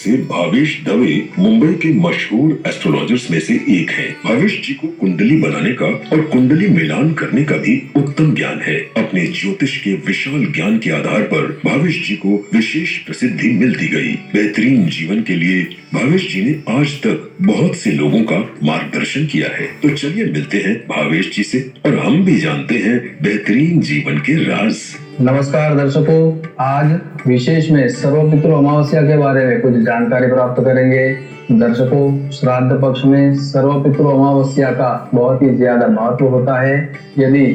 से भावेश दवे मुंबई के मशहूर एस्ट्रोलॉजर्स में से एक हैं। भावेश जी को कुंडली बनाने का और कुंडली मिलान करने का भी उत्तम ज्ञान है। अपने ज्योतिष के विशाल ज्ञान के आधार पर भावेश जी को विशेष प्रसिद्धि मिलती गई। बेहतरीन जीवन के लिए भावेश जी ने आज तक बहुत से लोगों का मार्गदर्शन किया है। तो चलिए मिलते हैं भावेश जी से और हम भी जानते हैं बेहतरीन जीवन के राज। नमस्कार दर्शकों, आज विशेष में सर्वपितृ अमावस्या के बारे में कुछ जानकारी प्राप्त करेंगे। दर्शकों, श्राद्ध पक्ष में सर्वपितृ अमावस्या का बहुत ही ज्यादा महत्व होता है। यदि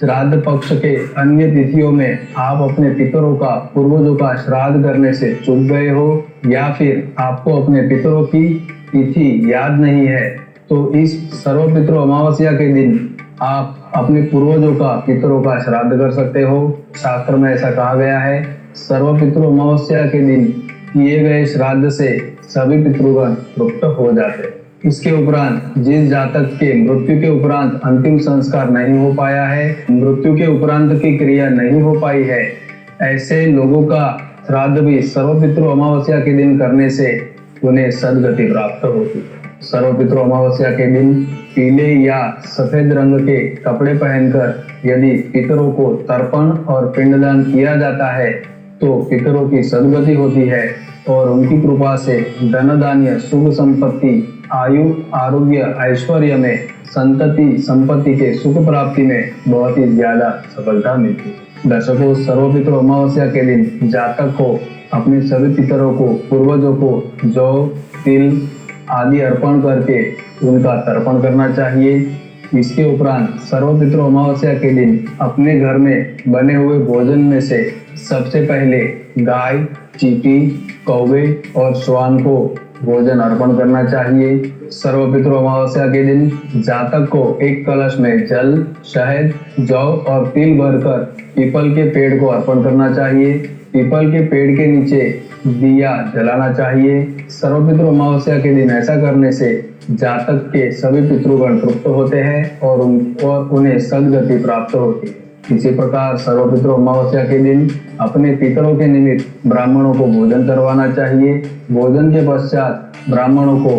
श्राद्ध पक्ष के अन्य तिथियों में आप अपने पितरों का, पूर्वजों का श्राद्ध करने से चूक गए हो या फिर आपको अपने पितरों की तिथि याद नहीं है, तो इस सर्वपितृ अमावस्या के दिन आप अपने पूर्वजों का, पितरों का श्राद्ध कर सकते हो। शास्त्र में ऐसा कहा गया है, सर्वपितृ अमावस्या के दिन किए गए श्राद्ध से सभी पितृगण तृप्त हो जाते हैं। इसके उपरांत जिस जातक के मृत्यु के उपरांत अंतिम संस्कार नहीं हो पाया है, मृत्यु के उपरांत की क्रिया नहीं हो पाई है, ऐसे लोगों का श्राद्ध भी सर्वपितृ अमावस्या के दिन करने से उन्हें सद्गति प्राप्त होती है। सर्वपितृ अमावस्या के दिन पीले या सफेद रंग के कपड़े पहनकर यदि पितरों को तर्पण और पिंडदान किया जाता है तो पितरों की सद्गति होती है और उनकी कृपा से धन धान्य, सुख संपत्ति, आयु, आरोग्य, ऐश्वर्य में, संतति संपत्ति के सुख प्राप्ति में बहुत ही ज्यादा सफलता मिलती है। दर्शकों, सर्वपितृ अमावस्या के दिन जातक को अपने सभी पितरों को, पूर्वजों को जौ, तिल आदि अर्पण करके उनका तर्पण करना चाहिए। इसके उपरांत सर्वपितृ अमावस्या के दिन अपने घर में बने हुए भोजन में से सबसे पहले गाय, चींटी, कौवे और श्वान को भोजन अर्पण करना चाहिए। सर्वपितृ अमावस्या के दिन जातक को एक कलश में जल, शहद, जौ और तिल भरकर पीपल के पेड़ को अर्पण करना चाहिए। पीपल के पेड़ के नीचे दिया जलाना चाहिए। सर्वपितृ अमावस्या के दिन ऐसा करने से जातक के सभी पितृगण तृप्त होते हैं और उन्हें सद्गति प्राप्त होती है। इसी प्रकार सर्वपितृ अमावस्या के दिन अपने पितरों के निमित्त ब्राह्मणों को भोजन करवाना चाहिए। भोजन के पश्चात ब्राह्मणों को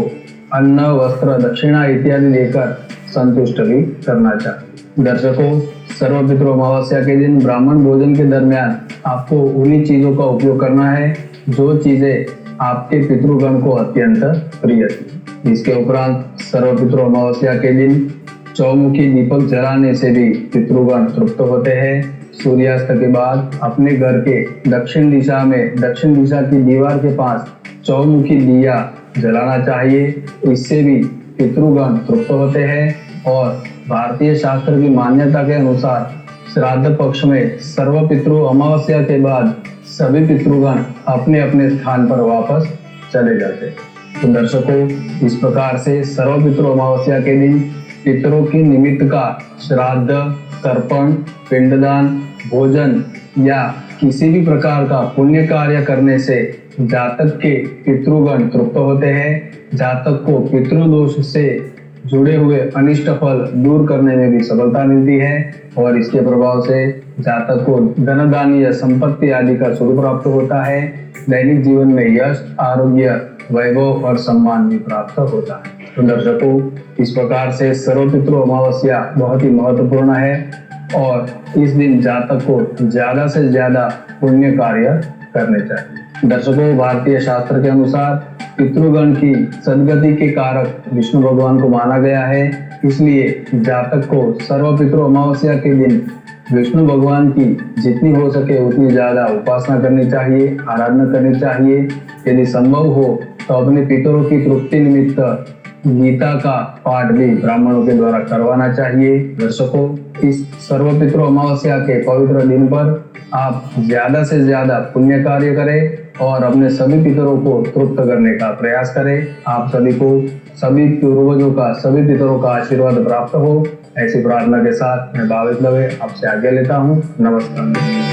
अन्न, वस्त्र, दक्षिणा इत्यादि देकर संतुष्ट भी करना चाहिए। दर्शकों, सर्वपितृ अमावस्या के दिन ब्राह्मण भोजन के दरमियान आपको उन्हीं चीजों का उपयोग करना है जो चीजें आपके पितृगण को अत्यंत प्रिय थी। इसके उपरांत सर्वपितृ अमावस्या के दिन चौमुखी दीपक जलाने से भी पितृगण तृप्त होते हैं। सूर्यास्त के बाद अपने घर के दक्षिण दिशा में, दक्षिण दिशा की दीवार के पास चौमुखी दिया जलाना चाहिए। इससे भी पितृगण तृप्त होते हैं और भारतीय शास्त्र की मान्यता के अनुसार श्राद्ध पक्ष में सर्वपितृ अमावस्या के बाद सभी पितृगण अपने अपने स्थान पर वापस चले जाते हैं। तो दर्शकों, इस प्रकार से सर्वपितृ अमावस्या के दिन पितरों की निमित्त का श्राद्ध, तर्पण, पिंडदान, भोजन या किसी भी प्रकार का पुण्य कार्य करने से जातक के पितृगण तृप्त होते हैं। जातक को पितृदोष से जुड़े हुए अनिष्ट फल दूर करने में भी सफलता मिलती है और इसके प्रभाव से जातक को धन धान्य, संपत्ति आदि का सुख प्राप्त होता है। दैनिक जीवन में यश, आरोग्य, वैभव और सम्मान भी प्राप्त होता है। तो दर्शकों, इस प्रकार से सर्वपितृ अमावस्या बहुत ही महत्वपूर्ण है और इस दिन जातक को ज्यादा से ज्यादा पुण्य कार्य करने चाहिए। दर्शकों, भारतीय शास्त्र के अनुसार पितृगण की सद्गति के कारक विष्णु भगवान को माना गया है। इसलिए जातक को सर्वपितृ अमावस्या के दिन विष्णु भगवान की जितनी हो सके उतनी ज्यादा उपासना करनी चाहिए, आराधना करनी चाहिए। यदि संभव हो तो अपने पितरों की तृप्ति निमित्त गीता का पाठ भी ब्राह्मणों के द्वारा करवाना चाहिए। दर्शकों, इस सर्वपितृ अमावस्या के पवित्र दिन पर आप ज्यादा से ज्यादा पुण्य कार्य करें और अपने सभी पितरों को तृप्त करने का प्रयास करें। आप सभी को, सभी पूर्वजों का, सभी पितरों का आशीर्वाद प्राप्त हो, ऐसी प्रार्थना के साथ मैं भावेश दवे आपसे आज्ञा लेता हूँ। नमस्कार।